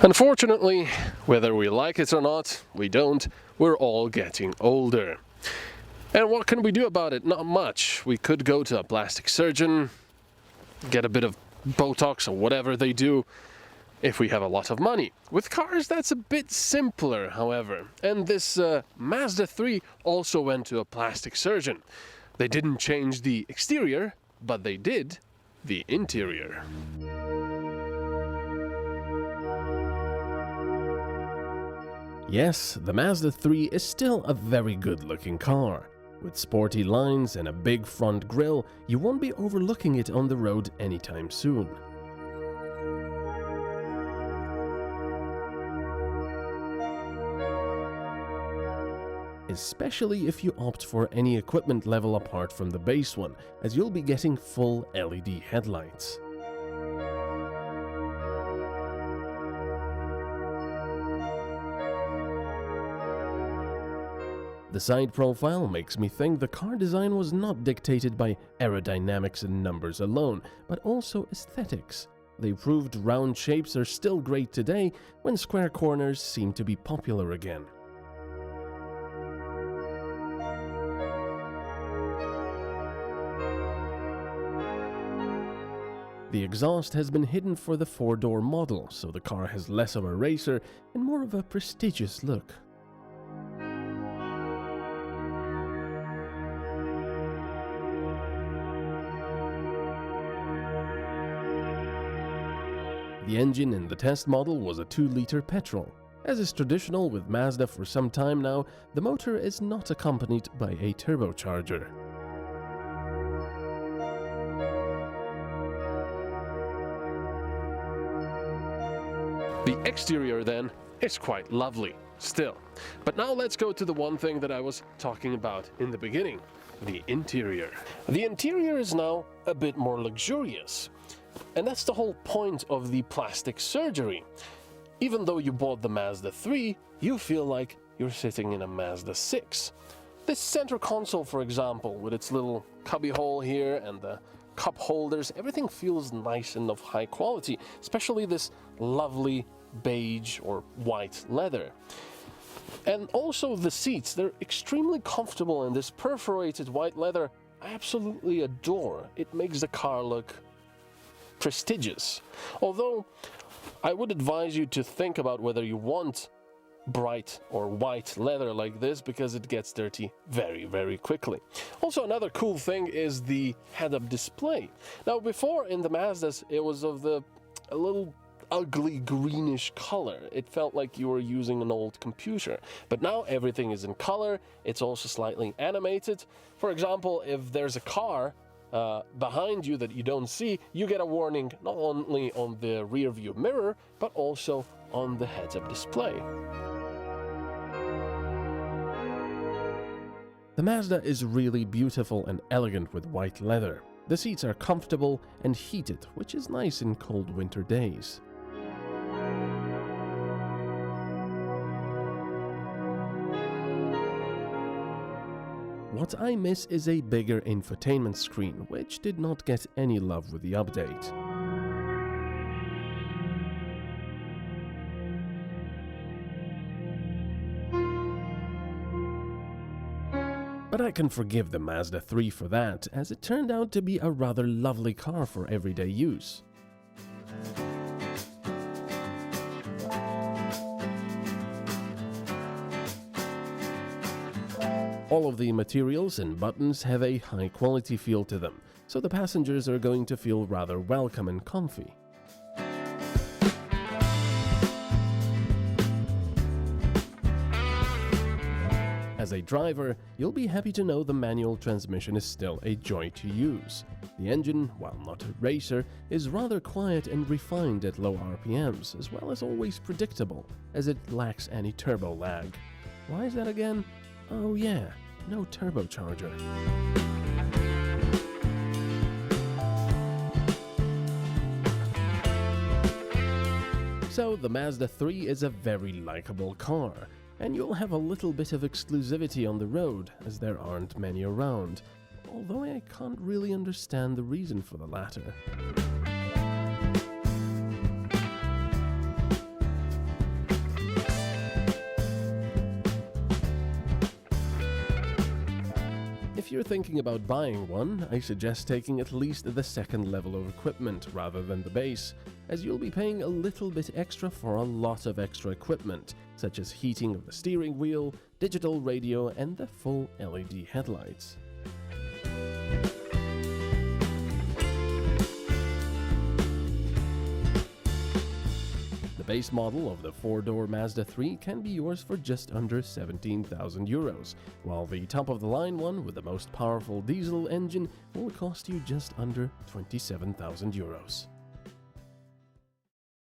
Unfortunately, whether we like it or not, we don't, we're all getting older. And what can we do about it? Not much. We could go to a plastic surgeon, get a bit of Botox or whatever they do, if we have a lot of money. With cars, that's a bit simpler, however. And this Mazda 3 also went to a plastic surgeon. They didn't change the exterior, but they did the interior. Yes, the Mazda 3 is still a very good-looking car. With sporty lines and a big front grille, you won't be overlooking it on the road anytime soon. Especially if you opt for any equipment level apart from the base one, as you'll be getting full LED headlights. The side profile makes me think the car design was not dictated by aerodynamics and numbers alone, but also aesthetics. The improved round shapes are still great today, when square corners seem to be popular again. The exhaust has been hidden for the 4-door model, so the car has less of a racer and more of a prestigious look. The engine in the test model was a 2-liter petrol. As is traditional with Mazda for some time now, the motor is not accompanied by a turbocharger. The exterior then is quite lovely, still. But now let's go to the one thing that I was talking about in the beginning, the interior. The interior is now a bit more luxurious. And that's the whole point of the plastic surgery. Even though you bought the Mazda 3, you feel like you're sitting in a Mazda 6. This center console, for example, with its little cubby hole here and the cup holders, everything feels nice and of high quality, especially this lovely beige or white leather. And also the seats, they're extremely comfortable, and this perforated white leather I absolutely adore. It makes the car look prestigious. Although I would advise you to think about whether you want bright or white leather like this, because it gets dirty very, very quickly. Also, another cool thing is the head-up display. Now, before in the Mazdas, it was of a little ugly greenish color. It felt like you were using an old computer. But now everything is in color. It's also slightly animated. For example, if there's a car behind you that you don't see, you get a warning not only on the rear view mirror, but also on the heads-up display. The Mazda is really beautiful and elegant with white leather. The seats are comfortable and heated, which is nice in cold winter days. What I miss is a bigger infotainment screen, which did not get any love with the update. But I can forgive the Mazda 3 for that, as it turned out to be a rather lovely car for everyday use. All of the materials and buttons have a high-quality feel to them, so the passengers are going to feel rather welcome and comfy. As a driver, you'll be happy to know the manual transmission is still a joy to use. The engine, while not a racer, is rather quiet and refined at low RPMs, as well as always predictable, as it lacks any turbo lag. Why is that again? Oh yeah, no turbocharger. So the Mazda 3 is a very likable car, and you'll have a little bit of exclusivity on the road, as there aren't many around, although I can't really understand the reason for the latter. you're thinking about buying one, I suggest taking at least the second level of equipment rather than the base, as you'll be paying a little bit extra for a lot of extra equipment, such as heating of the steering wheel, digital radio, and the full LED headlights. The base model of the 4-door Mazda 3 can be yours for just under 17,000 euros, while the top-of-the-line one with the most powerful diesel engine will cost you just under 27,000 euros.